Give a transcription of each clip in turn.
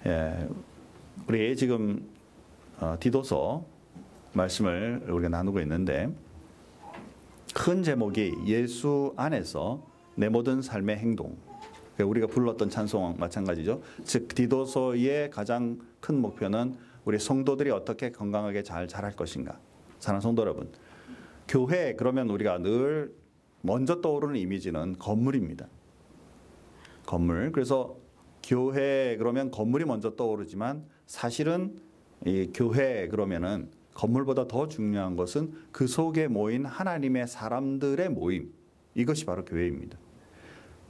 예, 우리 지금 디도서 말씀을 우리가 나누고 있는데 큰 제목이 예수 안에서 내 모든 삶의 행동. 우리가 불렀던 찬송 마찬가지죠. 즉 디도서의 가장 큰 목표는 우리 성도들이 어떻게 건강하게 잘 자랄 것인가. 사랑하는 성도 여러분, 교회 그러면 우리가 늘 먼저 떠오르는 이미지는 건물입니다. 건물. 그래서 교회 그러면 건물이 먼저 떠오르지만 사실은 이 교회 그러면은 건물보다 더 중요한 것은 그 속에 모인 하나님의 사람들의 모임. 이것이 바로 교회입니다.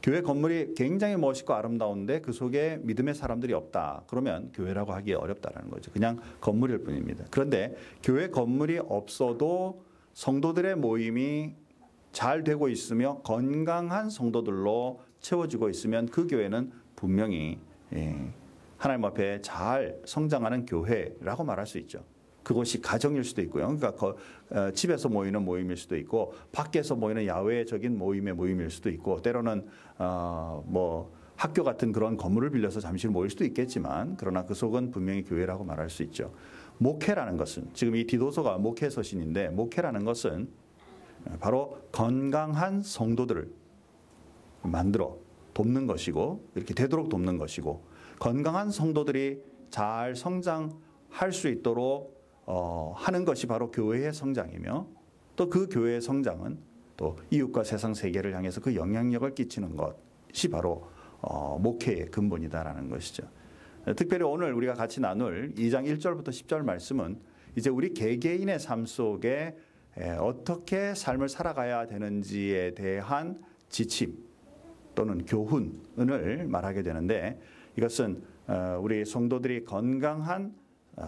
교회 건물이 굉장히 멋있고 아름다운데 그 속에 믿음의 사람들이 없다. 그러면 교회라고 하기 어렵다는 거죠. 그냥 건물일 뿐입니다. 그런데 교회 건물이 없어도 성도들의 모임이 잘 되고 있으며 건강한 성도들로 채워지고 있으면 그 교회는 분명히 하나님 앞에 잘 성장하는 교회라고 말할 수 있죠. 그것이 가정일 수도 있고요. 그러니까 집에서 모이는 모임일 수도 있고 밖에서 모이는 야외적인 모임일 수도 있고 때로는 뭐 학교 같은 그런 건물을 빌려서 잠시 모일 수도 있겠지만 그러나 그 속은 분명히 교회라고 말할 수 있죠. 목회라는 것은 지금 이 디도서가 목회 서신인데 목회라는 것은 바로 건강한 성도들을 만들어 돕는 것이고 이렇게 되도록 돕는 것이고 건강한 성도들이 잘 성장할 수 있도록 하는 것이 바로 교회의 성장이며 또 그 교회의 성장은 또 이웃과 세상 세계를 향해서 그 영향력을 끼치는 것이 바로 목회의 근본이다라는 것이죠. 특별히 오늘 우리가 같이 나눌 2장 1절부터 10절 말씀은 이제 우리 개개인의 삶 속에 어떻게 삶을 살아가야 되는지에 대한 지침 또는 교훈을 말하게 되는데 이것은 우리 성도들이 건강한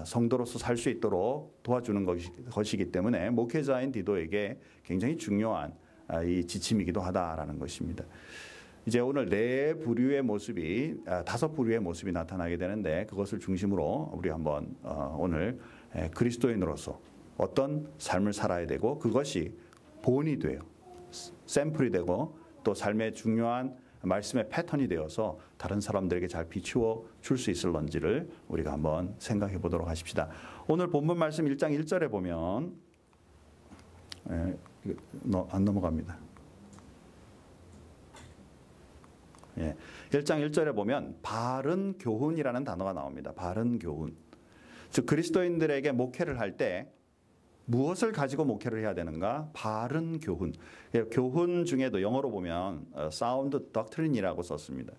성도로서 살 수 있도록 도와주는 것이기 때문에 목회자인 디도에게 굉장히 중요한 이 지침이기도 하다라는 것입니다. 이제 오늘 네 부류의 모습이 다섯 부류의 모습이 나타나게 되는데 그것을 중심으로 우리 한번 오늘 그리스도인으로서 어떤 삶을 살아야 되고 그것이 본이 돼요. 샘플이 되고 또 삶의 중요한 말씀의 패턴이 되어서 다른 사람들에게 잘 비추어 줄 수 있을런지를 우리가 한번 생각해 보도록 하십시다. 오늘 본문 말씀 1장 1절에 보면 안 넘어갑니다. 1장 1절에 보면 바른 교훈이라는 단어가 나옵니다. 바른 교훈. 즉 그리스도인들에게 목회를 할 때 무엇을 가지고 목회를 해야 되는가? 바른 교훈. 교훈 중에도 영어로 보면 sound doctrine이라고 썼습니다.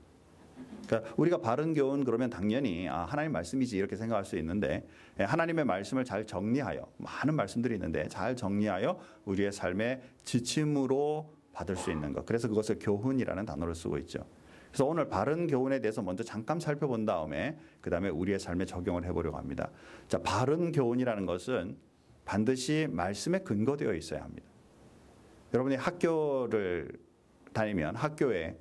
그러니까 우리가 바른 교훈 그러면 당연히 하나님 말씀이지 이렇게 생각할 수 있는데 하나님의 말씀을 잘 정리하여 많은 말씀들이 있는데 잘 정리하여 우리의 삶의 지침으로 받을 수 있는 것. 그래서 그것을 교훈이라는 단어를 쓰고 있죠. 그래서 오늘 바른 교훈에 대해서 먼저 잠깐 살펴본 다음에 그 다음에 우리의 삶에 적용을 해보려고 합니다. 자, 바른 교훈이라는 것은 반드시 말씀에 근거되어 있어야 합니다. 여러분이 학교를 다니면 학교에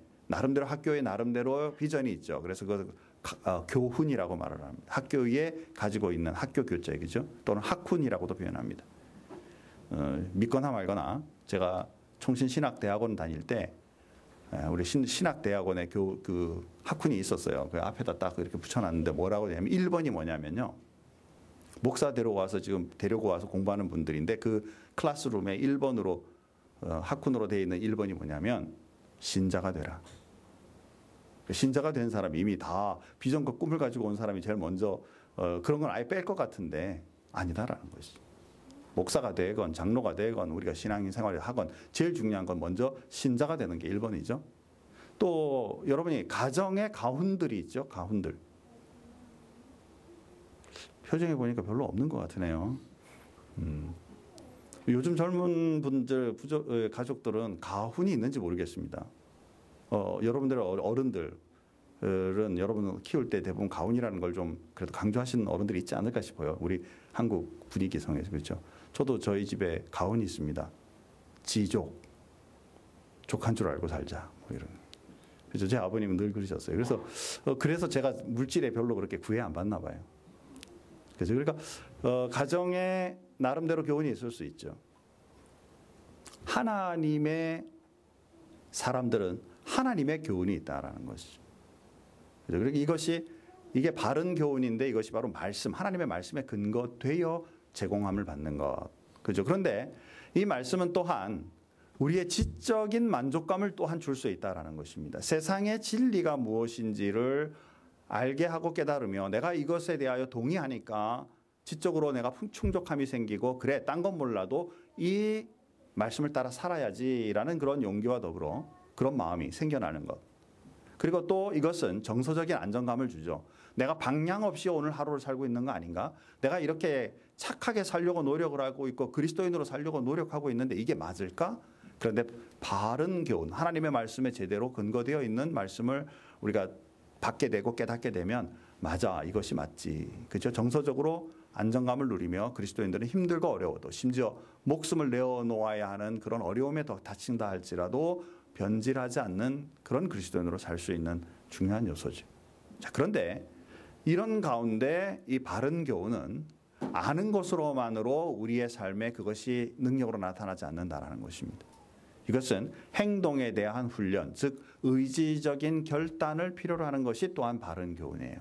나름대로 비전이 있죠. 그래서 그 교훈이라고 말을 합니다. 학교에 가지고 있는 학교 교재이죠. 또는 학훈이라고도 표현합니다. 믿거나 말거나 제가 총신신학대학원 다닐 때 우리 신학대학원에 그 학훈이 있었어요. 그 앞에다 딱 이렇게 붙여놨는데 뭐라고 하냐면 1번이 뭐냐면요. 목사 데리고 와서 공부하는 분들인데 그 클래스룸에 1번으로 학훈으로 되어 있는 1번이 뭐냐면 신자가 되라. 신자가 된 사람이 이미 다 비전과 꿈을 가지고 온 사람이 제일 먼저 그런 건 아예 뺄 것 같은데 아니다라는 것이죠. 목사가 되건 장로가 되건 우리가 신앙생활을 하건 제일 중요한 건 먼저 신자가 되는 게 1번이죠. 또 여러분이 가정의 가훈들이 있죠. 가훈들. 표정에 보니까 별로 없는 것 같으네요. 요즘 젊은 분들, 가족들은 가훈이 있는지 모르겠습니다. 여러분들 어른들은 여러분 키울 때 대부분 가훈이라는 걸 좀 그래도 강조하시는 어른들이 있지 않을까 싶어요. 우리 한국 분위기성에서 그렇죠. 저도 저희 집에 가훈이 있습니다. 지족, 족한 줄 알고 살자 뭐 이런. 그래서 제 아버님은 늘 그러셨어요. 그래서 제가 물질에 별로 그렇게 구애 안 받나 봐요. 그래서 그러니까 가정에 나름대로 교훈이 있을 수 있죠. 하나님의 사람들은 하나님의 교훈이 있다라는 것이죠. 그래서 이것이 이게 바른 교훈인데 이것이 바로 말씀, 하나님의 말씀에 근거되어 제공함을 받는 것. 그죠? 그런데 이 말씀은 또한 우리의 지적인 만족감을 또한 줄 수 있다라는 것입니다. 세상의 진리가 무엇인지를 알게 하고 깨달으며 내가 이것에 대하여 동의하니까 지적으로 내가 충족함이 생기고 그래, 딴 건 몰라도 이 말씀을 따라 살아야지라는 그런 용기와 더불어 그런 마음이 생겨나는 것. 그리고 또 이것은 정서적인 안정감을 주죠. 내가 방향 없이 오늘 하루를 살고 있는 거 아닌가? 내가 이렇게 착하게 살려고 노력을 하고 있고 그리스도인으로 살려고 노력하고 있는데 이게 맞을까? 그런데 바른 교훈, 하나님의 말씀에 제대로 근거되어 있는 말씀을 우리가 받게 되고 깨닫게 되면 맞아, 이것이 맞지. 그죠? 정서적으로 안정감을 누리며 그리스도인들은 힘들고 어려워도 심지어 목숨을 내어놓아야 하는 그런 어려움에 더 다친다 할지라도 변질하지 않는 그런 그리스도인으로 살 수 있는 중요한 요소죠. 자, 그런데 이런 가운데 이 바른 교훈은 아는 것으로만으로 우리의 삶에 그것이 능력으로 나타나지 않는다라는 것입니다. 이것은 행동에 대한 훈련, 즉 의지적인 결단을 필요로 하는 것이 또한 바른 교훈이에요.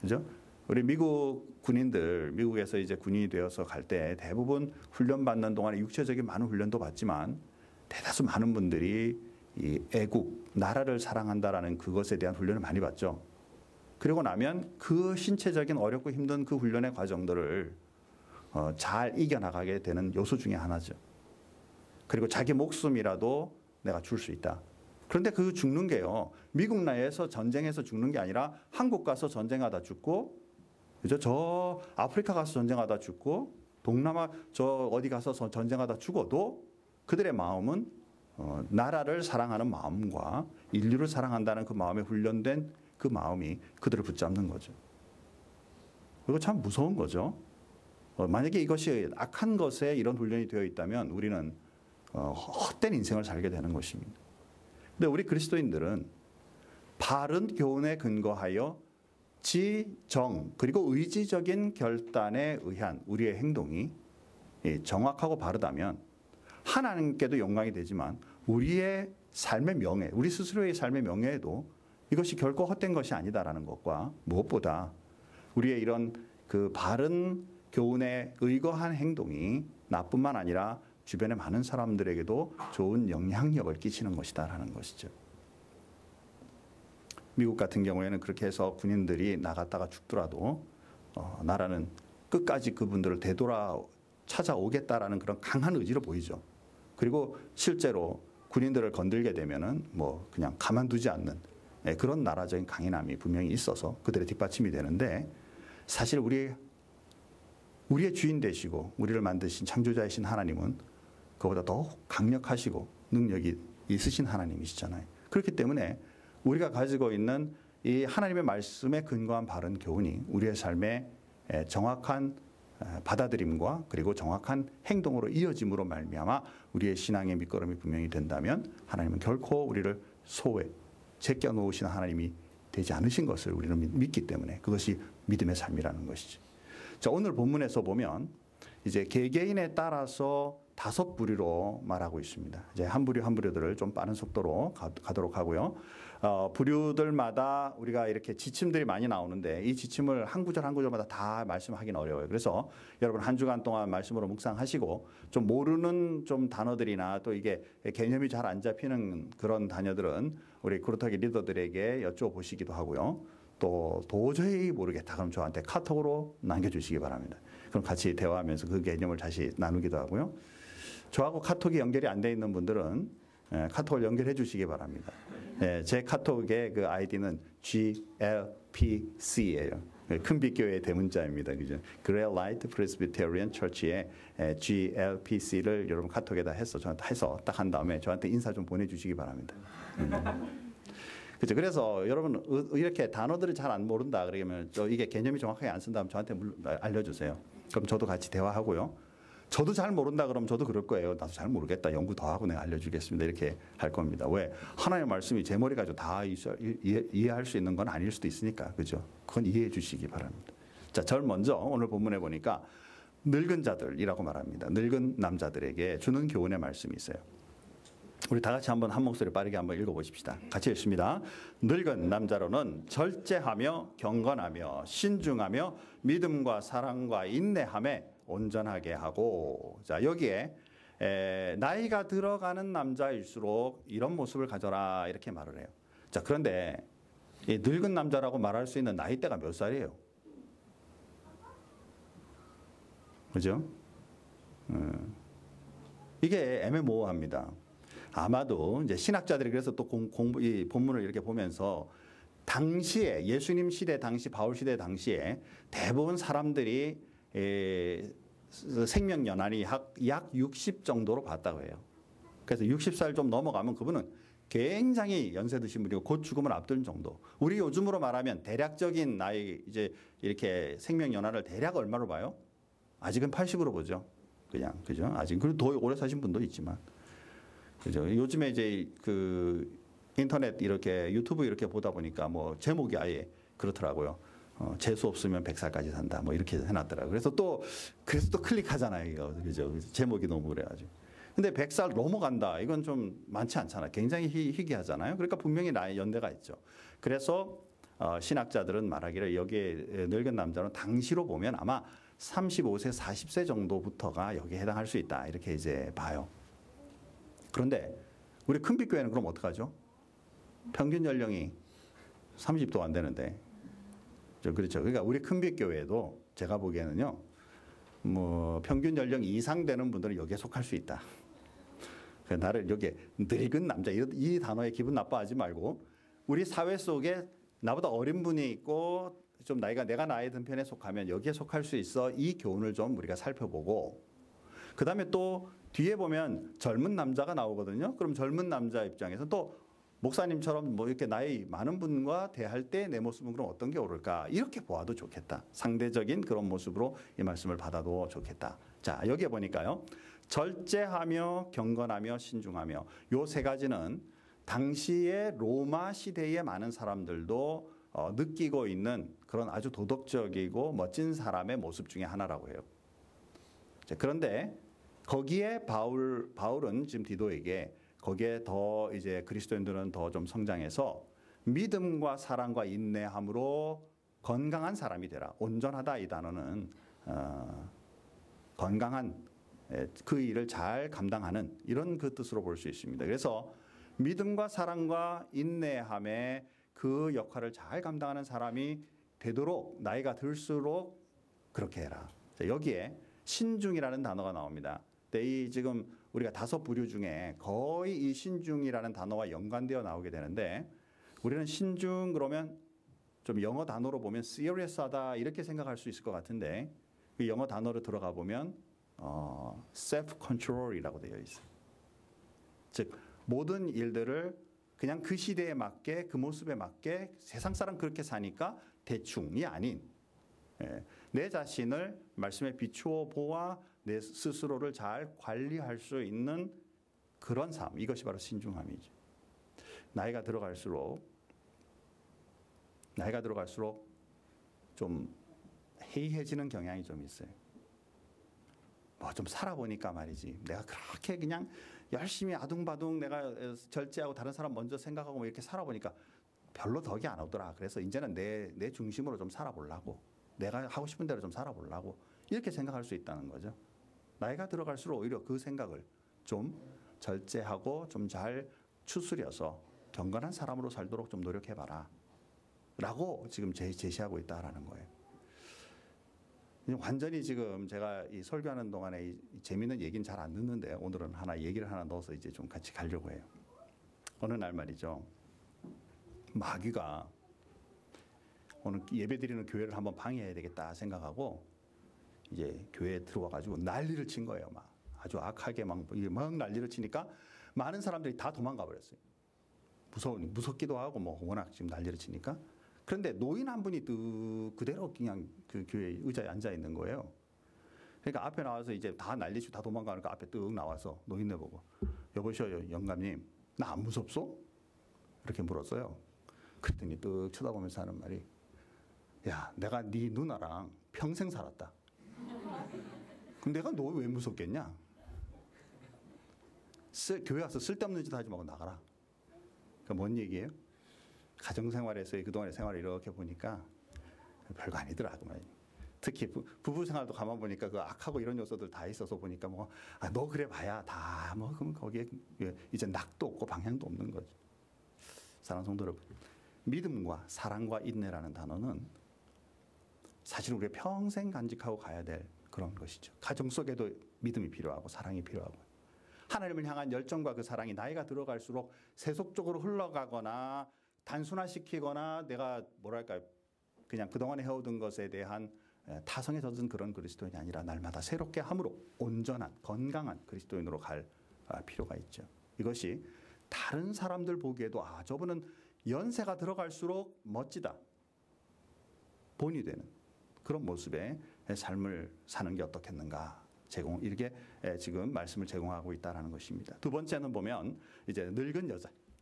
그죠? 우리 미국 군인들, 미국에서 이제 군인이 되어서 갈 때 대부분 훈련 받는 동안에 육체적인 많은 훈련도 받지만 대다수 많은 분들이 이 애국, 나라를 사랑한다라는 그것에 대한 훈련을 많이 받죠. 그리고 나면 그 신체적인 어렵고 힘든 그 훈련의 과정들을 잘 이겨나가게 되는 요소 중에 하나죠. 그리고 자기 목숨이라도 내가 줄 수 있다. 그런데 그 죽는 게요, 미국 내에서 전쟁에서 죽는 게 아니라 한국 가서 전쟁하다 죽고, 그죠? 저 아프리카 가서 전쟁하다 죽고, 동남아 저 어디 가서 전쟁하다 죽어도 그들의 마음은 나라를 사랑하는 마음과 인류를 사랑한다는 그 마음에 훈련된 그 마음이 그들을 붙잡는 거죠. 이거 참 무서운 거죠. 만약에 이것이 악한 것에 이런 훈련이 되어 있다면 우리는 헛된 인생을 살게 되는 것입니다. 근데 우리 그리스도인들은 바른 교훈에 근거하여 지정 그리고 의지적인 결단에 의한 우리의 행동이 정확하고 바르다면 하나님께도 영광이 되지만 우리의 삶의 명예, 우리 스스로의 삶의 명예에도 이것이 결코 헛된 것이 아니다라는 것과 무엇보다 우리의 이런 그 바른 교훈에 의거한 행동이 나뿐만 아니라 주변의 많은 사람들에게도 좋은 영향력을 끼치는 것이다라는 것이죠. 미국 같은 경우에는 그렇게 해서 군인들이 나갔다가 죽더라도 나라는 끝까지 그분들을 되돌아 찾아오겠다라는 그런 강한 의지를 보이죠. 그리고 실제로 군인들을 건들게 되면은 뭐 그냥 가만두지 않는 그런 나라적인 강인함이 분명히 있어서 그들의 뒷받침이 되는데, 사실 우리의 주인 되시고 우리를 만드신 창조자이신 하나님은 그보다 더욱 강력하시고 능력이 있으신 하나님이시잖아요. 그렇기 때문에 우리가 가지고 있는 이 하나님의 말씀에 근거한 바른 교훈이 우리의 삶에 정확한 받아들임과 그리고 정확한 행동으로 이어짐으로 말미암아 우리의 신앙의 밑거름이 분명히 된다면 하나님은 결코 우리를 소외, 제껴 놓으신 하나님이 되지 않으신 것을 우리는 믿기 때문에 그것이 믿음의 삶이라는 것이죠. 자, 오늘 본문에서 보면 이제 개개인에 따라서 5부류로 말하고 있습니다. 이제 한 부류 한 부류들을 좀 빠른 속도로 가도록 하고요. 부류들마다 우리가 이렇게 지침들이 많이 나오는데 이 지침을 한 구절 한 구절마다 다 말씀하기는 어려워요. 그래서 여러분 한 주간 동안 말씀으로 묵상하시고 좀 모르는 좀 단어들이나 또 이게 개념이 잘 안 잡히는 그런 단어들은 우리 그루터기 리더들에게 여쭤보시기도 하고요. 또 도저히 모르겠다 그럼 저한테 카톡으로 남겨주시기 바랍니다. 그럼 같이 대화하면서 그 개념을 다시 나누기도 하고요. 저하고 카톡이 연결이 안 돼 있는 분들은 카톡을 연결해 주시기 바랍니다. 제 카톡의 그 아이디는 GLPC예요. 큰빛교회의 대문자입니다. 그죠? Great Light Presbyterian Church의 GLPC를 여러분 카톡에다 해서 저한테 해서 딱 한 다음에 저한테 인사 좀 보내주시기 바랍니다. 그죠? 그래서 여러분 이렇게 단어들을 잘 안 모른다 그러면 이게 개념이 정확하게 안 쓴다면 저한테 알려주세요. 그럼 저도 같이 대화하고요. 저도 잘 모른다 그러면 저도 그럴 거예요. 나도 잘 모르겠다. 연구 더 하고 내가 알려주겠습니다. 이렇게 할 겁니다. 왜? 하나님의 말씀이 제 머리 가지고 다 이해할 수 있는 건 아닐 수도 있으니까. 그죠? 그건 이해해 주시기 바랍니다. 자, 절 먼저 오늘 본문에 보니까 늙은 자들이라고 말합니다. 늙은 남자들에게 주는 교훈의 말씀이 있어요. 우리 다 같이 한번 한 목소리 빠르게 한번 읽어보십시다. 같이 읽습니다. 늙은 남자로는 절제하며 경건하며 신중하며 믿음과 사랑과 인내함에 온전하게 하고. 자, 여기에 나이가 들어가는 남자일수록 이런 모습을 가져라 이렇게 말을 해요. 자, 그런데 이 늙은 남자라고 말할 수 있는 나이대가 몇 살이에요? 그죠? 이게 애매모호합니다. 아마도 이제 신학자들이 그래서 또 이 본문을 이렇게 보면서 당시에 예수님 시대 당시 바울 시대 당시에 대부분 사람들이 생명 연한이 약 60 정도로 봤다고 해요. 그래서 60살 좀 넘어가면 그분은 굉장히 연세 드신 분이고 곧 죽음을 앞둔 정도. 우리 요즘으로 말하면 대략적인 나이 이제 이렇게 생명 연한을 대략 얼마로 봐요? 아직은 80으로 보죠. 그냥 그죠? 아직 그리고 더 오래 사신 분도 있지만. 그죠? 요즘에 이제 그 인터넷 이렇게 유튜브 이렇게 보다 보니까 뭐 제목이 아예 그렇더라고요. 재수 없으면 100살까지 산다. 뭐 이렇게 해놨더라고요. 그래서 또 클릭하잖아요. 이거. 그죠? 제목이 너무 그래가지고. 근데 100살 넘어간다. 이건 좀 많지 않잖아요. 굉장히 희귀하잖아요. 그러니까 분명히 나이 연대가 있죠. 그래서 신학자들은 말하기를 여기에 늙은 남자는 당시로 보면 아마 35세, 40세 정도부터가 여기에 해당할 수 있다. 이렇게 이제 봐요. 그런데 우리 큰빛교회는 그럼 어떡하죠? 평균 연령이 30도 안 되는데. 그렇죠. 그러니까 우리 큰빛교회도 제가 보기에는요. 뭐 평균 연령 이상 되는 분들은 여기에 속할 수 있다. 나를 여기에 늙은 남자 이 단어에 기분 나빠하지 말고 우리 사회 속에 나보다 어린 분이 있고 좀 내가 나이 든 편에 속하면 여기에 속할 수 있어. 이 교훈을 좀 우리가 살펴보고 그다음에 또 뒤에 보면 젊은 남자가 나오거든요. 그럼 젊은 남자 입장에서 또 목사님처럼 뭐 이렇게 나이 많은 분과 대할 때 내 모습은 그럼 어떤 게 오를까? 이렇게 보아도 좋겠다. 상대적인 그런 모습으로 이 말씀을 받아도 좋겠다. 자, 여기에 보니까요. 절제하며 경건하며 신중하며 요 세 가지는 당시의 로마 시대의 많은 사람들도 느끼고 있는 그런 아주 도덕적이고 멋진 사람의 모습 중에 하나라고 해요. 자, 그런데 거기에 바울은 지금 디도에게 거기에 더 이제 그리스도인들은 더 좀 성장해서 믿음과 사랑과 인내함으로 건강한 사람이 되라. 온전하다 이 단어는 건강한 그 일을 잘 감당하는 이런 그 뜻으로 볼 수 있습니다. 그래서 믿음과 사랑과 인내함의 그 역할을 잘 감당하는 사람이 되도록 나이가 들수록 그렇게 해라. 자, 여기에 신중이라는 단어가 나옵니다. 이 지금 우리가 5부류 중에 거의 이 신중이라는 단어와 연관되어 나오게 되는데 우리는 신중 그러면 좀 영어 단어로 보면 serious하다 이렇게 생각할 수 있을 것 같은데 그 영어 단어로 들어가 보면 self-control이라고 되어 있어요. 즉 모든 일들을 그냥 그 시대에 맞게 그 모습에 맞게 세상 사람 그렇게 사니까 대충이 아닌 내 자신을 말씀에 비추어 보아 내 스스로를 잘 관리할 수 있는 그런 삶. 이것이 바로 신중함이죠. 나이가 들어갈수록 좀 해이해지는 경향이 좀 있어요. 뭐 좀 살아보니까 말이지. 내가 그렇게 그냥 열심히 아둥바둥 내가 절제하고 다른 사람 먼저 생각하고 뭐 이렇게 살아보니까 별로 덕이 안 오더라. 그래서 이제는 내 중심으로 좀 살아보려고. 내가 하고 싶은 대로 좀 살아보려고. 이렇게 생각할 수 있다는 거죠. 나이가 들어갈수록 오히려 그 생각을 좀 절제하고 좀 잘 추스려서 경건한 사람으로 살도록 좀 노력해봐라. 라고 지금 제시하고 있다라는 거예요. 완전히 지금 제가 이 설교하는 동안에 이 재미있는 얘기는 잘 안 듣는데 오늘은 얘기를 하나 넣어서 이제 좀 같이 가려고 해요. 어느 날 말이죠. 마귀가 오늘 예배 드리는 교회를 한번 방해해야 되겠다 생각하고 이제 교회에 들어와 가지고 난리를 친 거예요. 막 아주 악하게 막 난리를 치니까 많은 사람들이 다 도망가 버렸어요. 무섭기도 하고 뭐 워낙 지금 난리를 치니까. 그런데 노인 한 분이 그대로 그냥 그 교회 의자에 앉아 있는 거예요. 그러니까 앞에 나와서 이제 다 난리치고 다 도망가니까 앞에 뜩 나와서 노인네 보고 여보시오 영감님 나 안 무섭소? 이렇게 물었어요. 그랬더니 뜩 쳐다보면서 하는 말이 야 내가 네 누나랑 평생 살았다. 그럼 내가 너 왜 무섭겠냐? 교회 와서 쓸데없는 짓 하지 말고 나가라. 그러니까 뭔 얘기예요? 가정생활에서의 그동안의 생활을 이렇게 보니까 별거 아니더라. 특히 부부 생활도 가만 보니까 그 악하고 이런 요소들 다 있어서 보니까 뭐, 너 그래 봐야 다 뭐, 그럼 거기에 이제 낙도 없고 방향도 없는 거죠. 사랑하는 성도 여러분, 믿음과 사랑과 인내라는 단어는 사실 우리가 평생 간직하고 가야 될 그런 것이죠. 가정 속에도 믿음이 필요하고 사랑이 필요하고, 하나님을 향한 열정과 그 사랑이 나이가 들어갈수록 세속적으로 흘러가거나 단순화시키거나 내가 뭐랄까 그냥 그동안 해오던 것에 대한 타성에 젖은 그런 그리스도인이 아니라 날마다 새롭게 함으로 온전한 건강한 그리스도인으로 갈 필요가 있죠. 이것이 다른 사람들 보기에도 저분은 연세가 들어갈수록 멋지다, 본이 되는 그런 모습의 삶을 사는 게 어떻겠는가, 이렇게 지금 말씀을 제공하고 있다는 것입니다. 두 번째는 보면 이제 늙은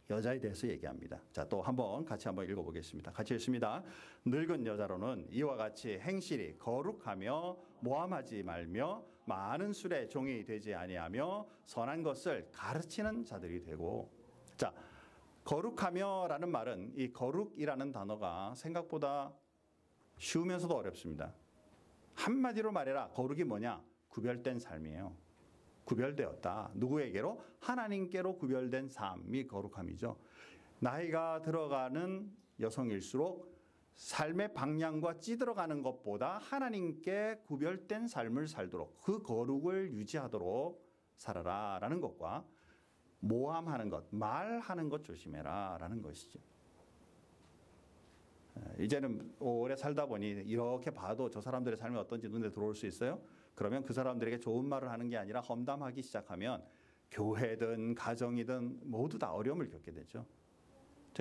여자에 대해서 얘기합니다. 자, 또 같이 한번 읽어보겠습니다. 같이 읽습니다. 늙은 여자로는 이와 같이 행실이 거룩하며 모함하지 말며 많은 술에 종이 되지 아니하며 선한 것을 가르치는 자들이 되고. 자, 거룩하며라는 말은, 이 거룩이라는 단어가 생각보다 쉬우면서도 어렵습니다. 한마디로 말해라. 거룩이 뭐냐? 구별된 삶이에요. 구별되었다. 누구에게로? 하나님께로 구별된 삶이 거룩함이죠. 나이가 들어가는 여성일수록 삶의 방향과 찌들어가는 것보다 하나님께 구별된 삶을 살도록, 그 거룩을 유지하도록 살아라라는 것과, 모함하는 것, 말하는 것 조심해라라는 것이죠. 이제는 오래 살다 보니 이렇게 봐도 저 사람들의 삶이 어떤지 눈에 들어올 수 있어요. 그러면 그 사람들에게 좋은 말을 하는 게 아니라 험담하기 시작하면 교회든 가정이든 모두 다 어려움을 겪게 되죠.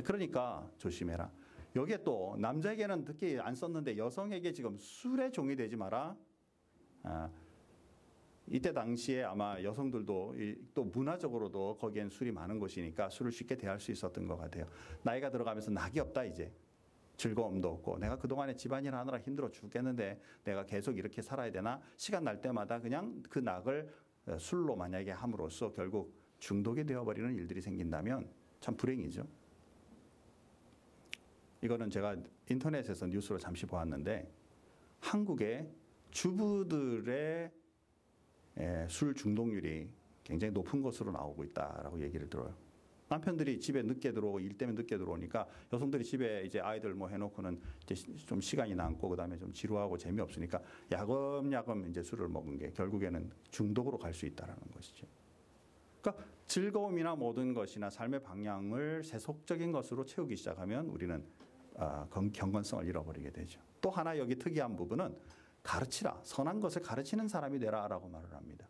그러니까 조심해라. 여기에 또 남자에게는 특히 안 썼는데 여성에게 지금 술에 종이 되지 마라. 이때 당시에 아마 여성들도 또 문화적으로도 거기엔 술이 많은 곳이니까 술을 쉽게 대할 수 있었던 것 같아요. 나이가 들어가면서 낙이 없다 이제. 즐거움도 없고, 내가 그동안에 집안일 하느라 힘들어 죽겠는데 내가 계속 이렇게 살아야 되나? 시간 날 때마다 그냥 그 낙을 술로 만약에 함으로써 결국 중독이 되어버리는 일들이 생긴다면 참 불행이죠. 이거는 제가 인터넷에서 뉴스로 잠시 보았는데, 한국의 주부들의 술 중독률이 굉장히 높은 것으로 나오고 있다라고 얘기를 들어요. 남편들이 집에 늦게 들어오고 일 때문에 늦게 들어오니까 여성들이 집에 이제 아이들 뭐 해놓고는 이제 좀 시간이 남고 그다음에 좀 지루하고 재미없으니까 야금야금 이제 술을 먹은 게 결국에는 중독으로 갈 수 있다라는 것이죠. 그러니까 즐거움이나 모든 것이나 삶의 방향을 세속적인 것으로 채우기 시작하면 우리는 경건성을 잃어버리게 되죠. 또 하나 여기 특이한 부분은 가르치라, 선한 것을 가르치는 사람이 되라라고 말을 합니다.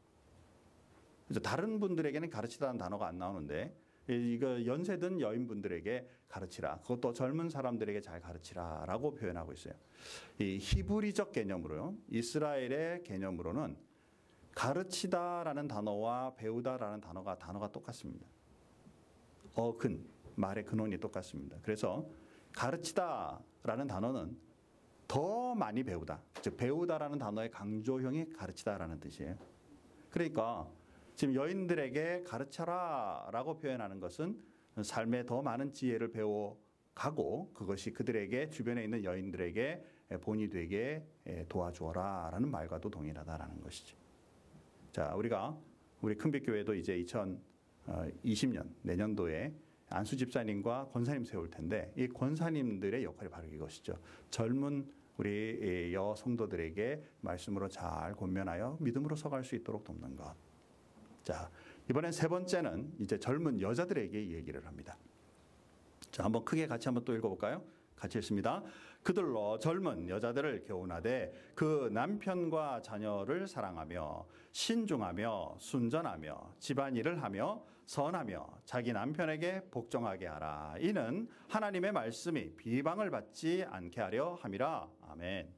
그래서 다른 분들에게는 가르치다는 단어가 안 나오는데, 이거 연세든 여인분들에게 가르치라, 그것도 젊은 사람들에게 잘 가르치라라고 표현하고 있어요. 이 히브리적 개념으로요, 이스라엘의 개념으로는 가르치다라는 단어와 배우다라는 단어가 똑같습니다. 말의 근원이 똑같습니다. 그래서 가르치다라는 단어는 더 많이 배우다, 즉 배우다라는 단어의 강조형이 가르치다라는 뜻이에요. 그러니까 지금 여인들에게 가르쳐라라고 표현하는 것은 삶에 더 많은 지혜를 배워가고 그것이 그들에게, 주변에 있는 여인들에게 본이 되게 도와주어라라는 말과도 동일하다라는 것이죠. 자, 우리 큰빛교회도 이제 2020년 내년도에 안수 집사님과 권사님 세울 텐데, 이 권사님들의 역할이 바로 이것이죠. 젊은 우리 여성도들에게 말씀으로 잘 권면하여 믿음으로 서갈 수 있도록 돕는 것. 자, 이번엔 세 번째는 이제 젊은 여자들에게 얘기를 합니다. 자, 한번 크게 같이 한번 또 읽어볼까요? 같이 읽습니다. 그들로 젊은 여자들을 교훈하되 그 남편과 자녀를 사랑하며 신중하며 순전하며 집안일을 하며 선하며 자기 남편에게 복종하게 하라. 이는 하나님의 말씀이 비방을 받지 않게 하려 함이라. 아멘.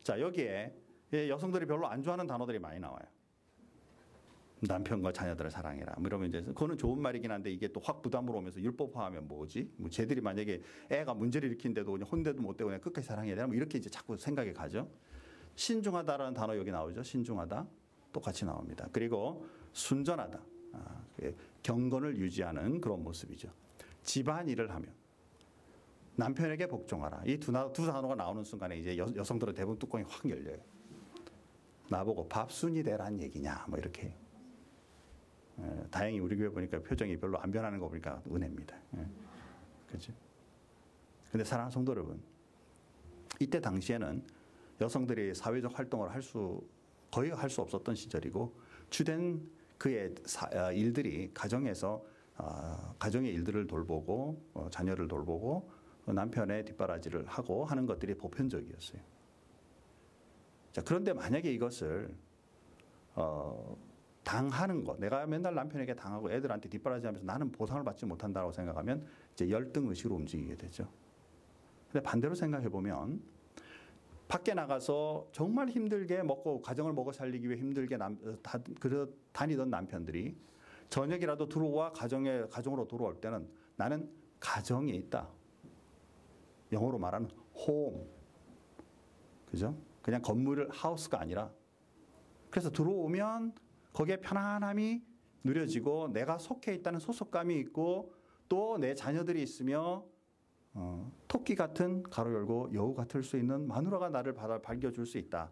자, 여기에 여성들이 별로 안 좋아하는 단어들이 많이 나와요. 남편과 자녀들을 사랑해라. 이러면 이제 그거는 좋은 말이긴 한데, 이게 또 확 부담으로 오면서 율법화하면 뭐지? 뭐 쟤들이 만약에 애가 문제를 일으키는데도 그냥 혼내도 못 되고 그냥 끝까지 사랑해야 되나? 뭐 이렇게 이제 자꾸 생각이 가죠. 신중하다라는 단어 여기 나오죠. 신중하다. 똑같이 나옵니다. 그리고 순전하다. 경건을 유지하는 그런 모습이죠. 집안일을 하며 남편에게 복종하라. 이 두 단어가 나오는 순간에 이제 여성들은 대부분 뚜껑이 확 열려요. 나보고 밥순이 되란 얘기냐, 뭐 이렇게. 다행히 우리 교회 보니까 표정이 별로 안 변하는 거 보니까 은혜입니다. 그렇죠? 근데 사랑하는 성도 여러분, 이때 당시에는 여성들이 사회적 활동을 거의 할 수 없었던 시절이고, 주된 그의 일들이 가정에서 가정의 일들을 돌보고 자녀를 돌보고 남편의 뒷바라지를 하고 하는 것들이 보편적이었어요. 자, 그런데 만약에 이것을 당하는 것, 내가 맨날 남편에게 당하고 애들한테 뒷바라지하면서 나는 보상을 받지 못한다고 생각하면 이제 열등의식으로 움직이게 되죠. 근데 반대로 생각해 보면 밖에 나가서 정말 힘들게 가정을 먹어 살리기 위해 힘들게 다니던 남편들이 저녁이라도 들어와 가정으로 돌아올 때는 나는 가정에 있다. 영어로 말하는 home. 그죠? 그냥 건물을 하우스가 아니라. 그래서 들어오면 거기에 편안함이 누려지고 내가 속해 있다는 소속감이 있고 또 내 자녀들이 있으며 토끼 같은 가로 열고 여우 같을 수 있는 마누라가 나를 반겨줄 수 있다.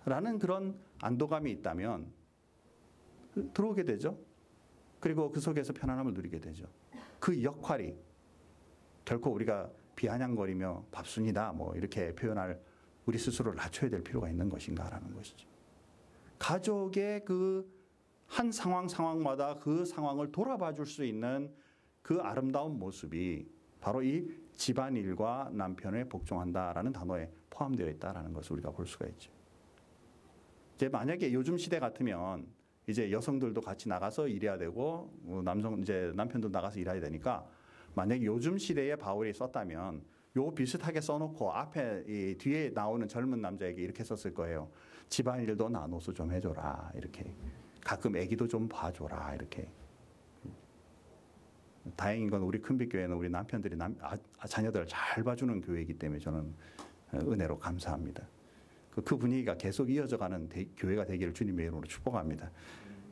라는 그런 안도감이 있다면 들어오게 되죠. 그리고 그 속에서 편안함을 누리게 되죠. 그 역할이 결코 우리가 비아냥거리며 밥순이다 뭐 이렇게 표현할 우리 스스로를 낮춰야 될 필요가 있는 것인가라는 것이죠. 가족의 그 한 상황마다 그 상황을 돌아봐 줄 수 있는 그 아름다운 모습이 바로 이 집안일과 남편에 복종한다라는 단어에 포함되어 있다라는 것을 우리가 볼 수가 있죠. 이제 만약에 요즘 시대 같으면 이제 여성들도 같이 나가서 일해야 되고 이제 남편도 나가서 일해야 되니까 만약에 요즘 시대에 바울이 썼다면 요 비슷하게 써놓고 앞에 뒤에 나오는 젊은 남자에게 이렇게 썼을 거예요. 집안일도 나눠서 좀 해줘라. 이렇게. 가끔 애기도 좀 봐줘라. 이렇게. 다행인 건 우리 큰빛교회는 우리 남편들이 자녀들을 잘 봐주는 교회이기 때문에 저는 은혜로 감사합니다. 그 분위기가 계속 이어져가는 교회가 되기를 주님의 이름으로 축복합니다.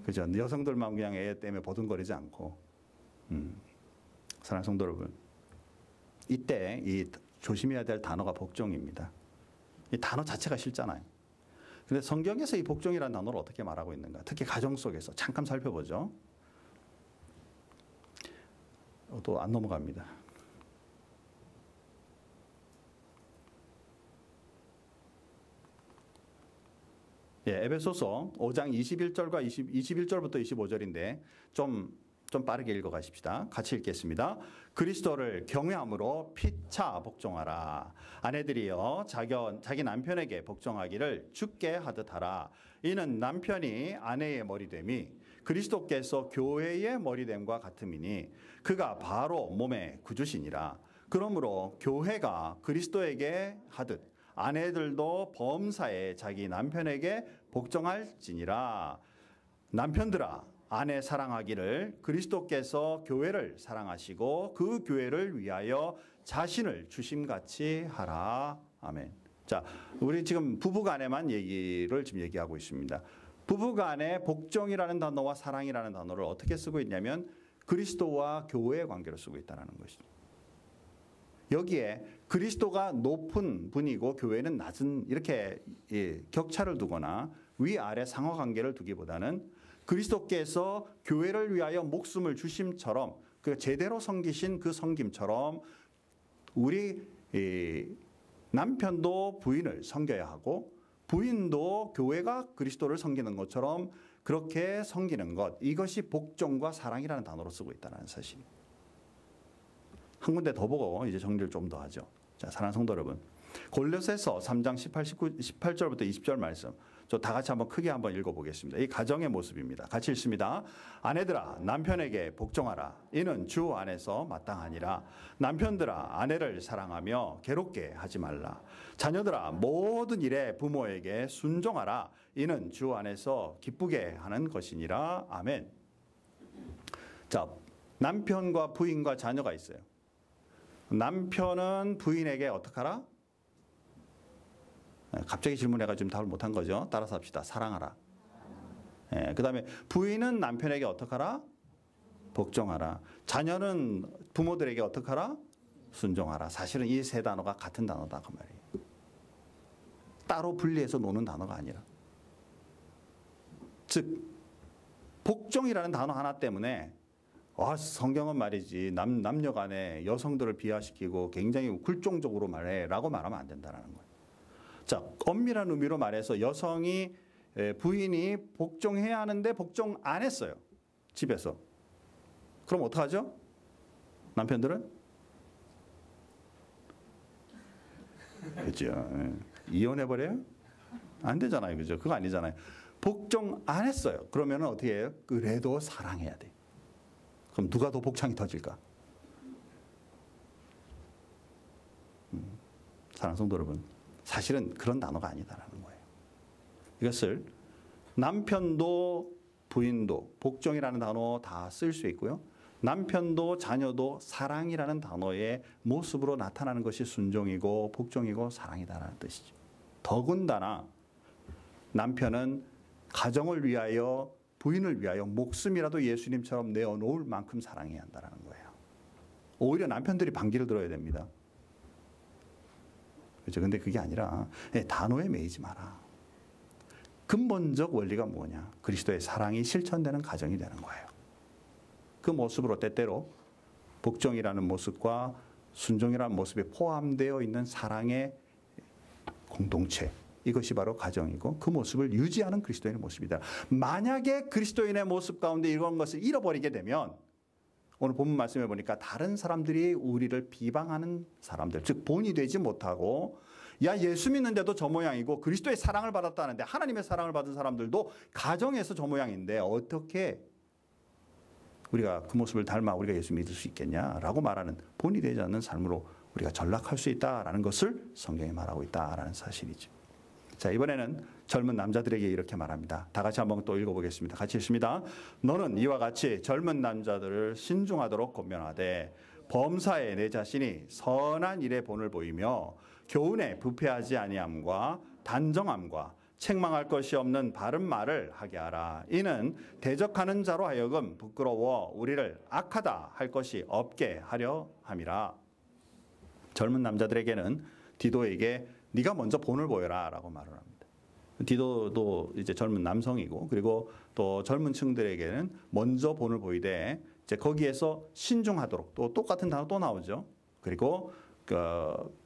그죠? 여성들만 그냥 애 때문에 보듬거리지 않고. 사랑하는 성도 여러분. 이때 이 조심해야 될 단어가 복종입니다. 이 단어 자체가 싫잖아요. 근데 성경에서 이 복종이라는 단어를 어떻게 말하고 있는가? 특히 가정 속에서 잠깐 살펴보죠. 또 안 넘어갑니다. 에베소서 5장 21절과 21절부터 25절인데 좀 빠르게 읽어가십시다. 같이 읽겠습니다. 그리스도를 경외함으로 피차 복종하라. 아내들이여 자기 남편에게 복종하기를 주께 하듯 하라. 이는 남편이 아내의 머리됨이 그리스도께서 교회의 머리됨과 같음이니 그가 바로 몸의 구주시니라. 그러므로 교회가 그리스도에게 하듯 아내들도 범사에 자기 남편에게 복종할지니라. 남편들아 아내 사랑하기를 그리스도께서 교회를 사랑하시고 그 교회를 위하여 자신을 주심같이 하라. 아멘. 자, 우리 지금 부부간에만 얘기를 지금 얘기하고 있습니다. 부부간에 복종이라는 단어와 사랑이라는 단어를 어떻게 쓰고 있냐면 그리스도와 교회의 관계로 쓰고 있다는 것이죠. 여기에 그리스도가 높은 분이고 교회는 낮은 이렇게 격차를 두거나 위아래 상호관계를 두기보다는 그리스도께서 교회를 위하여 목숨을 주심처럼 그 제대로 섬기신 그 섬김처럼 우리 남편도 부인을 섬겨야 하고 부인도 교회가 그리스도를 섬기는 것처럼 그렇게 섬기는 것, 이것이 복종과 사랑이라는 단어로 쓰고 있다는 사실. 한 군데 더 보고 이제 정리를 좀 더 하죠. 자, 사랑하는 성도 여러분. 골로새서 3장 18절부터 20절 말씀. 저 다 같이 한번 크게 한번 읽어보겠습니다. 이 가정의 모습입니다. 같이 읽습니다. 아내들아 남편에게 복종하라. 이는 주 안에서 마땅하니라. 남편들아 아내를 사랑하며 괴롭게 하지 말라. 자녀들아 모든 일에 부모에게 순종하라. 이는 주 안에서 기쁘게 하는 것이니라. 아멘. 자, 남편과 부인과 자녀가 있어요. 남편은 부인에게 어떻게 하라? 갑자기 질문해가지고 답을 못한 거죠. 따라서 합시다. 사랑하라. 예, 그다음에 부인은 남편에게 어떡하라? 복종하라. 자녀는 부모들에게 어떡하라? 순종하라. 사실은 이 세 단어가 같은 단어다 그 말이에요. 따로 분리해서 노는 단어가 아니라. 즉 복종이라는 단어 하나 때문에 성경은 말이지 남녀 간에 여성들을 비하시키고 굉장히 굴종적으로 말해라고 말하면 안 된다는 거예요. 자, 엄밀한 의미로 말해서 여성이 부인이 복종해야 하는데 복종 안 했어요. 집에서. 그럼 어떡하죠? 남편들은? 그죠. 이혼해버려요? 안 되잖아요. 그죠? 그거 아니잖아요. 복종 안 했어요. 그러면 어떻게 해요? 그래도 사랑해야 돼. 그럼 누가 더 복창이 터질까? 사랑하는 성도 여러분, 사실은 그런 단어가 아니다라는 거예요. 이것을 남편도 부인도 복종이라는 단어 다 쓸 수 있고요. 남편도 자녀도 사랑이라는 단어의 모습으로 나타나는 것이 순종이고 복종이고 사랑이다라는 뜻이죠. 더군다나 남편은 가정을 위하여 부인을 위하여 목숨이라도 예수님처럼 내어놓을 만큼 사랑해야 한다는 거예요. 오히려 남편들이 반기를 들어야 됩니다. 그렇죠? 근데 그게 아니라 단어에 매이지 마라. 근본적 원리가 뭐냐? 그리스도의 사랑이 실천되는 가정이 되는 거예요. 그 모습으로 때때로 복종이라는 모습과 순종이라는 모습에 포함되어 있는 사랑의 공동체, 이것이 바로 가정이고 그 모습을 유지하는 그리스도인의 모습이다. 만약에 그리스도인의 모습 가운데 이런 것을 잃어버리게 되면 오늘 본문 말씀해 보니까 다른 사람들이 우리를 비방하는 사람들, 즉 본이 되지 못하고 야 예수 믿는데도 저 모양이고 그리스도의 사랑을 받았다는데 하나님의 사랑을 받은 사람들도 가정에서 저 모양인데 어떻게 우리가 그 모습을 닮아 우리가 예수 믿을 수 있겠냐라고 말하는 본이 되지 않는 삶으로 우리가 전락할 수 있다라는 것을 성경이 말하고 있다라는 사실이죠. 자, 이번에는 젊은 남자들에게 이렇게 말합니다. 다 같이 한번 또 읽어보겠습니다. 같이 읽습니다. 너는 이와 같이 젊은 남자들을 신중하도록 권면하되 범사에 내 자신이 선한 일에 본을 보이며 교훈에 부패하지 아니함과 단정함과 책망할 것이 없는 바른 말을 하게 하라. 이는 대적하는 자로 하여금 부끄러워 우리를 악하다 할 것이 없게 하려 함이라. 젊은 남자들에게는 디도에게 네가 먼저 본을 보여라 라고 말을 합니다. 디도도 이제 젊은 남성이고 그리고 또 젊은 층들에게는 먼저 본을 보이되 이제 거기에서 신중하도록 또 똑같은 단어 또 나오죠. 그리고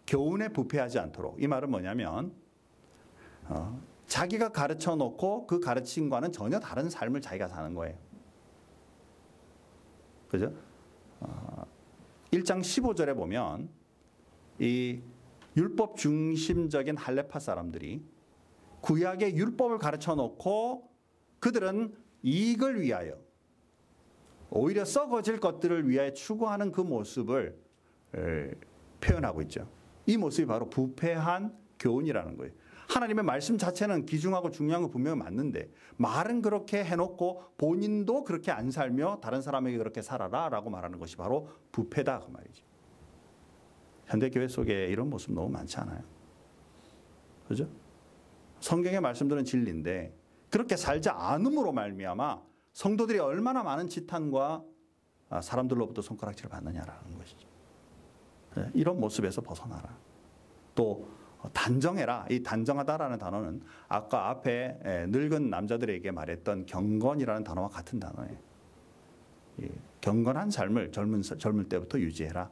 교훈에 부패하지 않도록. 이 말은 뭐냐면 자기가 가르쳐 놓고 그 가르침과는 전혀 다른 삶을 자기가 사는 거예요. 그죠? 1장 15절에 보면 이 율법 중심적인 할레파 사람들이 구약의 율법을 가르쳐 놓고 그들은 이익을 위하여 오히려 썩어질 것들을 위하여 추구하는 그 모습을 표현하고 있죠. 이 모습이 바로 부패한 교훈이라는 거예요. 하나님의 말씀 자체는 귀중하고 중요한 거 분명히 맞는데 말은 그렇게 해놓고 본인도 그렇게 안 살며 다른 사람에게 그렇게 살아라 라고 말하는 것이 바로 부패다 그 말이죠. 현대교회 속에 이런 모습 너무 많지 않아요? 그죠? 성경의 말씀들은 진리인데 그렇게 살지 않음으로 말미암아 성도들이 얼마나 많은 지탄과 사람들로부터 손가락질을 받느냐라는 것이죠. 이런 모습에서 벗어나라. 또 단정해라. 이 단정하다라는 단어는 아까 앞에 늙은 남자들에게 말했던 경건이라는 단어와 같은 단어예요. 경건한 삶을 젊을 때부터 유지해라.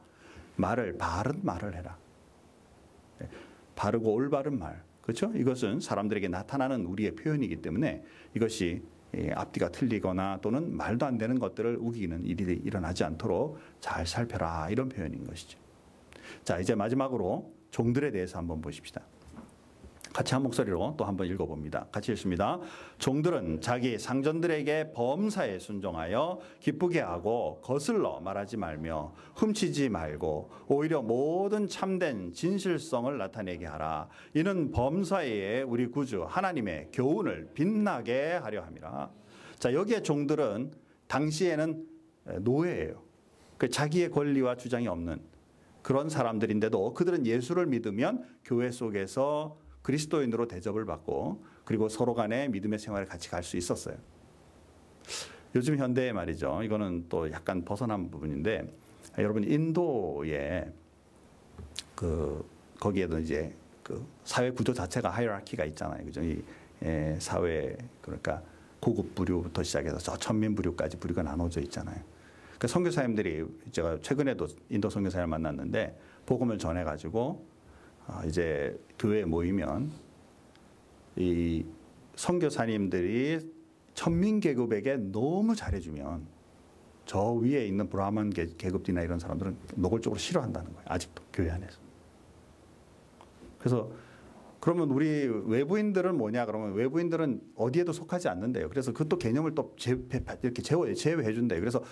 바른 말을 해라. 바르고 올바른 말. 그렇죠? 이것은 사람들에게 나타나는 우리의 표현이기 때문에 이것이 앞뒤가 틀리거나 또는 말도 안 되는 것들을 우기는 일이 일어나지 않도록 잘 살펴라. 이런 표현인 것이죠. 자, 이제 마지막으로 종들에 대해서 한번 보십시다. 같이 한 목소리로 또 한번 읽어봅니다. 같이 읽습니다. 종들은 자기 상전들에게 범사에 순종하여 기쁘게 하고 거슬러 말하지 말며 훔치지 말고 오히려 모든 참된 진실성을 나타내게 하라. 이는 범사에 우리 구주 하나님의 교훈을 빛나게 하려 함이라. 자, 여기에 종들은 당시에는 노예예요. 자기의 권리와 주장이 없는 그런 사람들인데도 그들은 예수를 믿으면 교회 속에서 그리스도인으로 대접을 받고 그리고 서로 간에 믿음의 생활을 같이 갈 수 있었어요. 요즘 현대에 말이죠. 이거는 또 약간 벗어난 부분인데 여러분 인도에 거기에도 이제 그 사회 구조 자체가 하이라키가 있잖아요. 그죠? 이 사회 그러니까 고급 부류부터 시작해서 저 천민 부류까지 부류가 나눠져 있잖아요. 그 선교사님들이 제가 최근에도 인도 선교사를 만났는데 복음을 전해가지고 이제 교회에 모이면 이 선교사님들이 천민 계급에게 너무 잘해주면 저 위에 있는 브라만 계급이나 이런 사람들은 노골적으로 싫어한다는 거예요. 아직도 교회 안에서. 그래서 그러면 우리 외부인들은 뭐냐 그러면 외부인들은 어디에도 속하지 않는데요. 그래서 그것도 개념을 또 이렇게 제외해 준대요. 그래서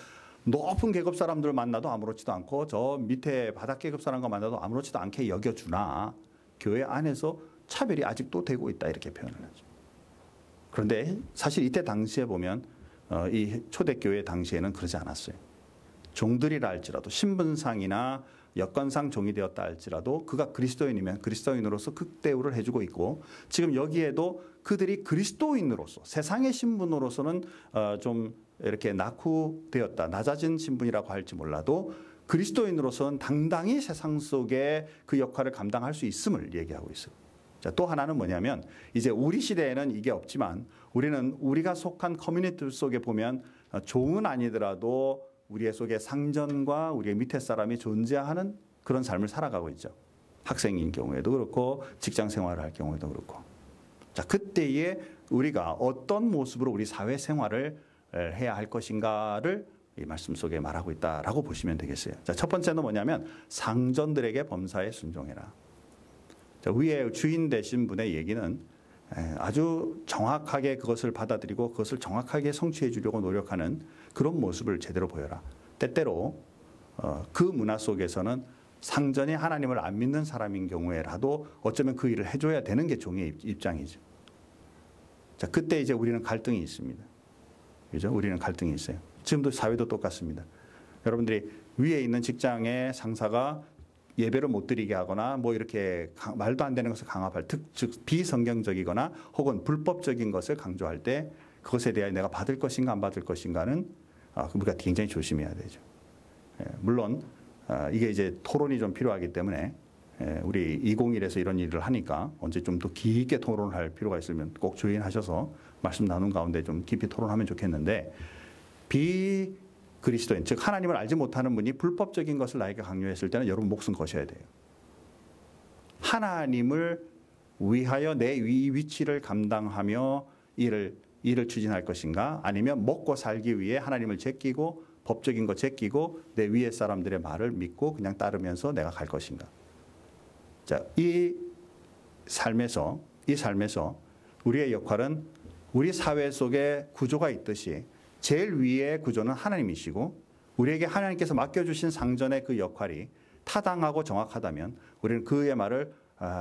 높은 계급 사람들 만나도 아무렇지도 않고 저 밑에 바닥 계급 사람과 만나도 아무렇지도 않게 여겨주나 교회 안에서 차별이 아직도 되고 있다 이렇게 표현을 하죠. 그런데 사실 이때 당시에 보면 이 초대교회 당시에는 그러지 않았어요. 종들이라 할지라도 신분상이나 여건상 종이 되었다 할지라도 그가 그리스도인이면 그리스도인으로서 극대우를 해주고 있고 지금 여기에도 그들이 그리스도인으로서 세상의 신분으로서는 좀 이렇게 낙후되었다 낮아진 신분이라고 할지 몰라도 그리스도인으로서는 당당히 세상 속에 그 역할을 감당할 수 있음을 얘기하고 있어요. 자, 또 하나는 뭐냐면 이제 우리 시대에는 이게 없지만 우리는 우리가 속한 커뮤니티 속에 보면 종은 아니더라도 우리의 속에 상전과 우리의 밑에 사람이 존재하는 그런 삶을 살아가고 있죠. 학생인 경우에도 그렇고 직장 생활을 할 경우에도 그렇고. 자, 그때에 우리가 어떤 모습으로 우리 사회 생활을 해야 할 것인가를 이 말씀 속에 말하고 있다라고 보시면 되겠어요. 자, 첫 번째는 뭐냐면 상전들에게 범사에 순종해라. 자, 위에 주인 되신 분의 얘기는 아주 정확하게 그것을 받아들이고 그것을 정확하게 성취해 주려고 노력하는 그런 모습을 제대로 보여라. 때때로 그 문화 속에서는 상전이 하나님을 안 믿는 사람인 경우에라도 어쩌면 그 일을 해줘야 되는 게 종의 입장이죠. 자, 그때 이제 우리는 갈등이 있습니다. 그죠? 우리는 갈등이 있어요. 지금도 사회도 똑같습니다. 여러분들이 위에 있는 직장의 상사가 예배를 못 드리게 하거나 뭐 이렇게 말도 안 되는 것을 강압할 즉 비성경적이거나 혹은 불법적인 것을 강조할 때 그것에 대하여 내가 받을 것인가 안 받을 것인가는 우리가 굉장히 조심해야 되죠. 물론 이게 이제 토론이 좀 필요하기 때문에 우리 201에서 이런 일을 하니까 언제 좀 더 깊게 토론을 할 필요가 있으면 꼭 조인하셔서 말씀 나눈 가운데 좀 깊이 토론하면 좋겠는데 그리스도인, 즉 하나님을 알지 못하는 분이 불법적인 것을 나에게 강요했을 때는 여러분 목숨 거셔야 돼요. 하나님을 위하여 내 위치를 감당하며 일을 추진할 것인가 아니면 먹고 살기 위해 하나님을 제끼고 법적인 거 제끼고 내 위에 사람들의 말을 믿고 그냥 따르면서 내가 갈 것인가. 자, 이 삶에서 우리의 역할은 우리 사회 속에 구조가 있듯이 제일 위의 구조는 하나님이시고 우리에게 하나님께서 맡겨주신 상전의 그 역할이 타당하고 정확하다면 우리는 그의 말을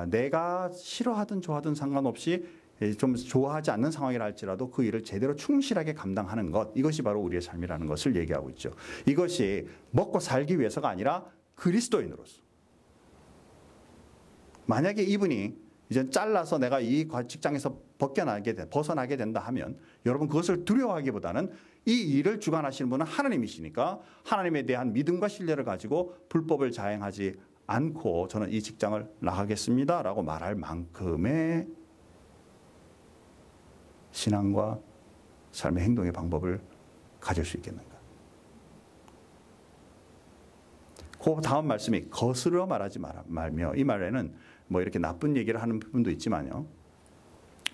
내가 싫어하든 좋아하든 상관없이 좀 좋아하지 않는 상황이라 할지라도 그 일을 제대로 충실하게 감당하는 것, 이것이 바로 우리의 삶이라는 것을 얘기하고 있죠. 이것이 먹고 살기 위해서가 아니라 그리스도인으로서. 만약에 이분이 이제 잘라서 내가 이 직장에서 벗어나게 된다 하면 여러분 그것을 두려워하기보다는 이 일을 주관하시는 분은 하나님이시니까 하나님에 대한 믿음과 신뢰를 가지고 불법을 자행하지 않고 저는 이 직장을 나가겠습니다 라고 말할 만큼의 신앙과 삶의 행동의 방법을 가질 수 있겠는가. 그 다음 말씀이 거스르러 말하지 말며, 이 말에는 뭐 이렇게 나쁜 얘기를 하는 부분도 있지만요.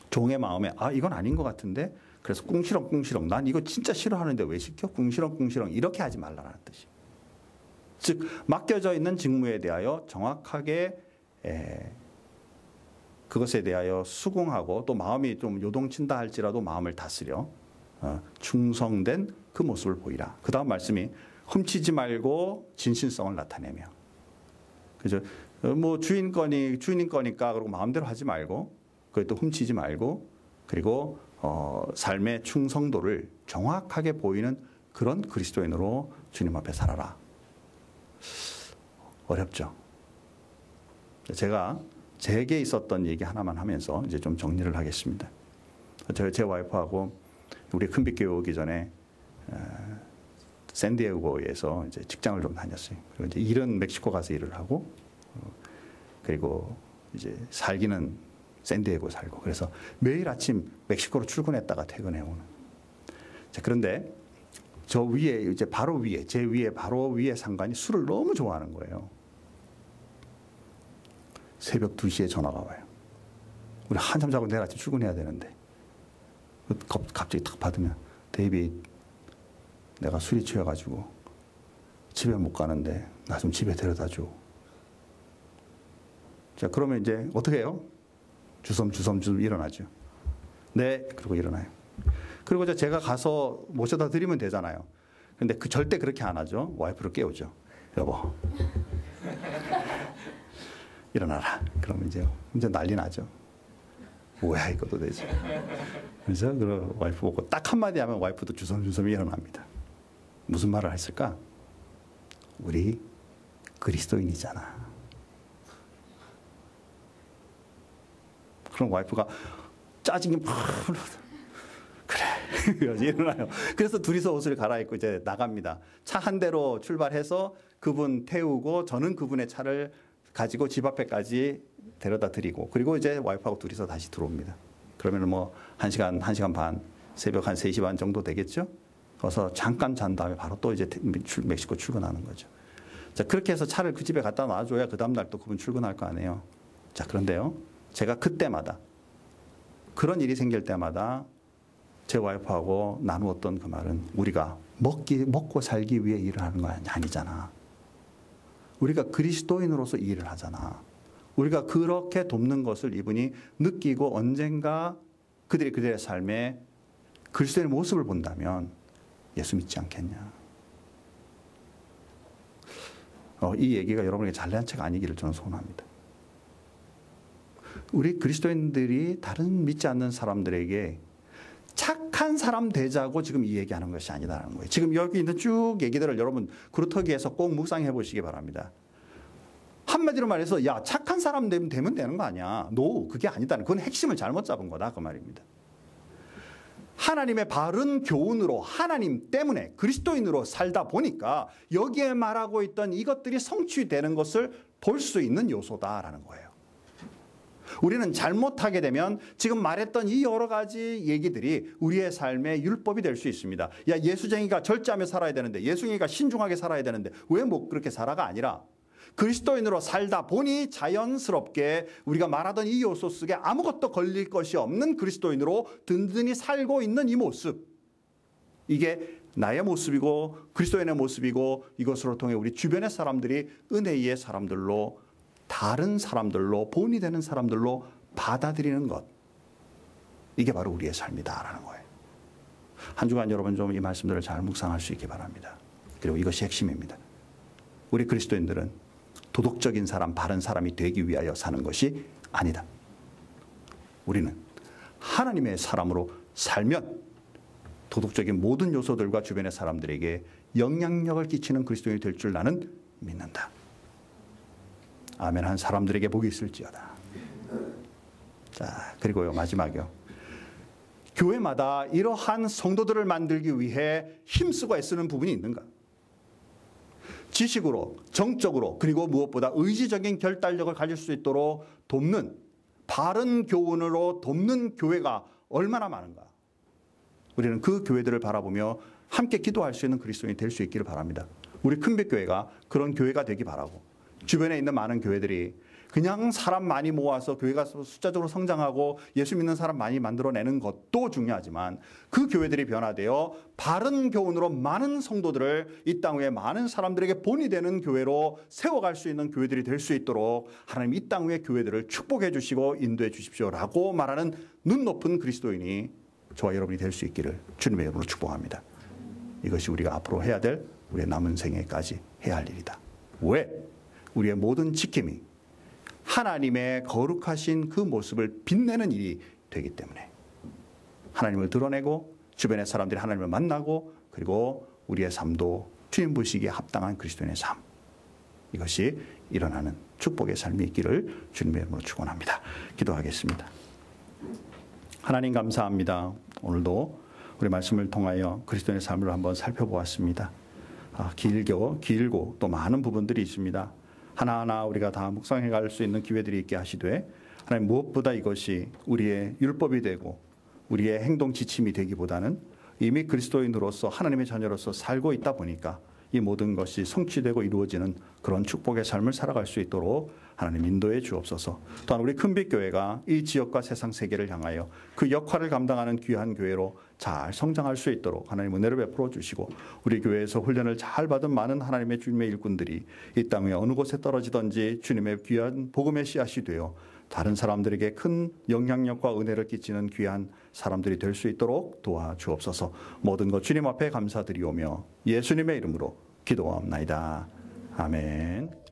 종의 마음에 이건 아닌 것 같은데 그래서 꿍시렁 난 이거 진짜 싫어하는데 왜 시켜? 꿍시렁 이렇게 하지 말라는 뜻이. 즉 맡겨져 있는 직무에 대하여 정확하게 그것에 대하여 수긍하고 또 마음이 좀 요동친다 할지라도 마음을 다스려 충성된 그 모습을 보이라. 그 다음 말씀이 훔치지 말고 진실성을 나타내며. 그죠? 뭐 주인 거니까 그리고 마음대로 하지 말고 그것도 훔치지 말고 그리고 삶의 충성도를 정확하게 보이는 그런 그리스도인으로 주님 앞에 살아라. 어렵죠. 제가 제게 있었던 얘기 하나만 하면서 이제 좀 정리를 하겠습니다. 제 와이프하고 우리 큰빛교회 오기 전에 샌디에고에서 이제 직장을 좀 다녔어요. 그리고 이제 일은 멕시코 가서 일을 하고, 그리고 이제 살기는 샌디에고 살고, 그래서 매일 아침 멕시코로 출근했다가 퇴근해 오는. 자, 그런데 저 위에 이제 바로 위에, 제 위에 바로 위에 상관이 술을 너무 좋아하는 거예요. 새벽 2시에 전화가 와요. 우리 한참 자고 내일 아침 출근해야 되는데, 갑자기 탁 받으면, 데이빗, 내가 술이 취해가지고 집에 못 가는데 나 좀 집에 데려다 줘. 자, 그러면 이제 어떻게 해요? 주섬주섬 일어나죠. 네, 그리고 일어나요. 그리고 이제 제가 가서 모셔다 드리면 되잖아요. 근데 절대 그렇게 안 하죠. 와이프를 깨우죠. 여보, 일어나라. 그러면 이제 난리 나죠. 뭐야 이거 도대체. 그래서 그 와이프 보고 딱 한마디 하면 와이프도 주섬주섬 일어납니다. 무슨 말을 했을까? 우리 그리스도인이잖아. 그럼 와이프가 짜증이 막 그래. 일어나요. 그래서 둘이서 옷을 갈아입고 이제 나갑니다. 차 한 대로 출발해서 그분 태우고 저는 그분의 차를 가지고 집 앞에까지 데려다 드리고, 그리고 이제 와이프하고 둘이서 다시 들어옵니다. 그러면 뭐 1시간 반, 새벽 한 3시 반 정도 되겠죠? 그래서 잠깐 잔 다음에 바로 또 이제 멕시코 출근하는 거죠. 자, 그렇게 해서 차를 그 집에 갖다 놔줘야 그 다음날 또 그분 출근할 거 아니에요. 자, 그런데요, 제가 그때마다, 그런 일이 생길 때마다 제 와이프하고 나누었던 그 말은, 우리가 먹고 살기 위해 일을 하는 거 아니잖아. 우리가 그리스도인으로서 이 일을 하잖아. 우리가 그렇게 돕는 것을 이분이 느끼고 언젠가 그들의 삶에 그리스도의 모습을 본다면 예수 믿지 않겠냐. 이 얘기가 여러분에게 잘난 척 아니기를 저는 소원합니다. 우리 그리스도인들이 다른 믿지 않는 사람들에게 착한 사람 되자고 지금 이 얘기하는 것이 아니다라는 거예요. 지금 여기 있는 쭉 얘기들을 여러분 그루터기에서 꼭 묵상해 보시기 바랍니다. 한마디로 말해서 야, 착한 사람 되면 되는 거 아니야. 노, 그게 아니다. 그건 핵심을 잘못 잡은 거다 그 말입니다. 하나님의 바른 교훈으로, 하나님 때문에 그리스도인으로 살다 보니까 여기에 말하고 있던 이것들이 성취되는 것을 볼 수 있는 요소다라는 거예요. 우리는 잘못하게 되면 지금 말했던 이 여러 가지 얘기들이 우리의 삶의 율법이 될 수 있습니다. 야, 예수쟁이가 절제하며 살아야 되는데, 예수쟁이가 신중하게 살아야 되는데 왜 뭐 그렇게 살아가 아니라, 그리스도인으로 살다 보니 자연스럽게 우리가 말하던 이 요소 속에 아무것도 걸릴 것이 없는 그리스도인으로 든든히 살고 있는 이 모습, 이게 나의 모습이고 그리스도인의 모습이고, 이것으로 통해 우리 주변의 사람들이 은혜의 사람들로, 다른 사람들로, 본이 되는 사람들로 받아들이는 것, 이게 바로 우리의 삶이다라는 거예요. 한 주간 여러분 좀 이 말씀들을 잘 묵상할 수 있기 바랍니다. 그리고 이것이 핵심입니다. 우리 그리스도인들은 도덕적인 사람, 바른 사람이 되기 위하여 사는 것이 아니다. 우리는 하나님의 사람으로 살면 도덕적인 모든 요소들과 주변의 사람들에게 영향력을 끼치는 그리스도인이 될 줄 나는 믿는다. 아멘. 한 사람들에게 복이 있을지어다. 자, 그리고요, 마지막이요. 교회마다 이러한 성도들을 만들기 위해 힘쓰고 애쓰는 부분이 있는가? 지식으로, 정적으로, 그리고 무엇보다 의지적인 결단력을 가질 수 있도록 돕는, 바른 교훈으로 돕는 교회가 얼마나 많은가? 우리는 그 교회들을 바라보며 함께 기도할 수 있는 그리스도인이 될 수 있기를 바랍니다. 우리 큰빛교회가 그런 교회가 되기 바라고, 주변에 있는 많은 교회들이 그냥 사람 많이 모아서 교회가 숫자적으로 성장하고 예수 믿는 사람 많이 만들어내는 것도 중요하지만, 그 교회들이 변화되어 바른 교훈으로 많은 성도들을 이 땅 위에 많은 사람들에게 본이 되는 교회로 세워갈 수 있는 교회들이 될 수 있도록 하나님 이 땅 위의 교회들을 축복해 주시고 인도해 주십시오라고 말하는 눈 높은 그리스도인이 저와 여러분이 될 수 있기를 주님의 이름으로 축복합니다. 이것이 우리가 앞으로 해야 될, 우리의 남은 생애까지 해야 할 일이다. 왜? 우리의 모든 지킴이 하나님의 거룩하신 그 모습을 빛내는 일이 되기 때문에, 하나님을 드러내고 주변의 사람들이 하나님을 만나고, 그리고 우리의 삶도 주님 보시기에 합당한 그리스도인의 삶, 이것이 일어나는 축복의 삶이 있기를 주님의 이름으로 축원합니다. 기도하겠습니다. 하나님 감사합니다. 오늘도 우리 말씀을 통하여 그리스도인의 삶을 한번 살펴보았습니다. 길고 또 많은 부분들이 있습니다. 하나하나 우리가 다 묵상해 갈 수 있는 기회들이 있게 하시되 하나님 무엇보다 이것이 우리의 율법이 되고 우리의 행동 지침이 되기보다는 이미 그리스도인으로서 하나님의 자녀로서 살고 있다 보니까 이 모든 것이 성취되고 이루어지는 그런 축복의 삶을 살아갈 수 있도록 하나님 인도해 주옵소서. 또한 우리 큰빛교회가 이 지역과 세상 세계를 향하여 그 역할을 감당하는 귀한 교회로 잘 성장할 수 있도록 하나님 은혜를 베풀어 주시고 우리 교회에서 훈련을 잘 받은 많은 하나님의 주님의 일꾼들이 이 땅에 어느 곳에 떨어지든지 주님의 귀한 복음의 씨앗이 되어 다른 사람들에게 큰 영향력과 은혜를 끼치는 귀한 사람들이 될 수 있도록 도와주옵소서. 모든 것 주님 앞에 감사드리오며 예수님의 이름으로 기도하옵나이다. 아멘.